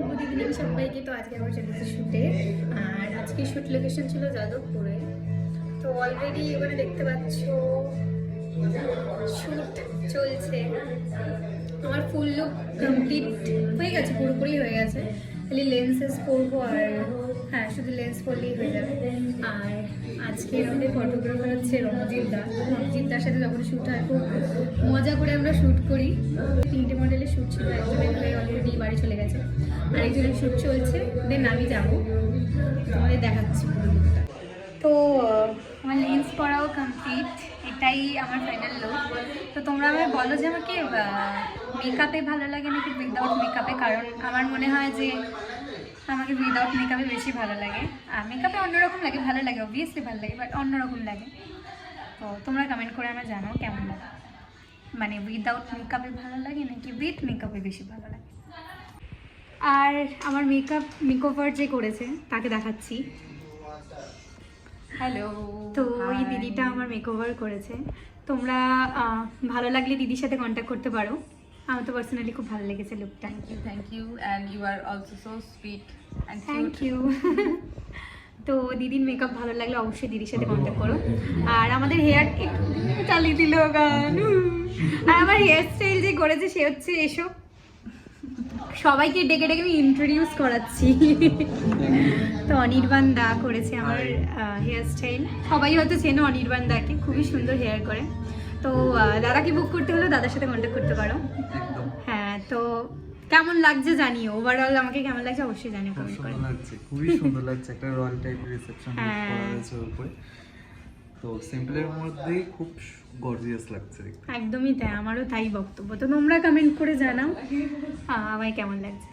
Good evening সবাইকে। তো আজকে আমার চলেছে শ্যুটে, আর আজকে শ্যুট লোকেশন ছিল যাদবপুরে। তো অলরেডি এবারে দেখতে পাচ্ছ শ্যুট চলছে। আমার ফুল লুক কমপ্লিট হয়ে গেছে, পুরোপুরি হয়ে গেছে। খালি লেন্সেস পরবো, আর হ্যাঁ শুধু লেন্স পরলেই হয়ে যাবে। আর আজকে আমাদের ফটোগ্রাফার হচ্ছে রণজিৎ দা। রণজিৎ দার সাথে যখন শ্যুট হয় খুব মজা করে আমরা শ্যুট করি। 3টে মডেলের শ্যুট ছিল, একজনের হয়ে অলরেডি বাড়ি চলে গেছে, আর একজনের শ্যুট চলছে। দেন আমি যাবো, তোমাদের দেখাচ্ছি পুরো লুকটা। তো আমার লেন্স পরাও কমপ্লিট, এটাই আমার ফাইনাল লুক। তো তোমরা আমায় বলো যে আমাকে মেকআপে ভালো লাগে নাকি উইদাউট মেকআপে, কারণ আমার মনে হয় যে আমাকে উইদাউট মেকআপে বেশি ভালো লাগে। আর মেকআপে অন্যরকম লাগে, ভালো লাগে, অবভিয়াসলি ভালো লাগে, বাট অন্যরকম লাগে। তো তোমরা কমেন্ট করে আমার জানাও কেমন লাগে, মানে উইদাউট মেকআপে ভালো লাগে নাকি উইথ মেকআপে বেশি ভালো লাগে। আর আমার মেকওভার যে করেছে তাকে দেখাচ্ছি। হ্যালো, তো ওই দিদিটা আমার মেকওভার করেছে। তোমরা ভালো লাগলে দিদির সাথে কন্ট্যাক্ট করতে পারো। আমার তো পার্সোনালি খুব ভালো লেগেছে লুকটা। Thank you and you are also so sweet and thank you. তো দিদির মেকআপ ভালো লাগলে অবশ্যই দিদির সাথে কন্ট্যাক্ট করো। আর আমাদের হেয়ার চালিয়ে দিল গান। আর আমার হেয়ার স্টাইল যে করেছে সে হচ্ছে এসব সবাইকে ডেকে ডেকে আমি ইন্ট্রোডিউস করাচ্ছি। তো অনির্বাণ দা করেছে আমার হেয়ার স্টাইল। সবাই হয়তো চেনো অনির্বাণ দাকে, খুবই সুন্দর হেয়ার করে। তো দাদাকে বুক করতে হলে দাদার সাথে কন্ট্যাক্ট করতে পারো। হ্যাঁ, তো কেমন লাগছে জানিও, ওভারঅল আমাকে কেমন লাগছে অবশ্যই জানিও কমেন্ট করে। সুন্দর লাগছে, খুবই সুন্দর লাগছে। একটা রয়্যাল টাইপের রিসেপশন করা হয়েছে ওর উপরে, তো সিম্পলের মধ্যে খুব গর্জিয়াস লাগছে দেখতে। একদমই তাই, আমারও তাই বক্তব্য। তো তোমরা কমেন্ট করে জানাও আমায় কেমন লাগছে।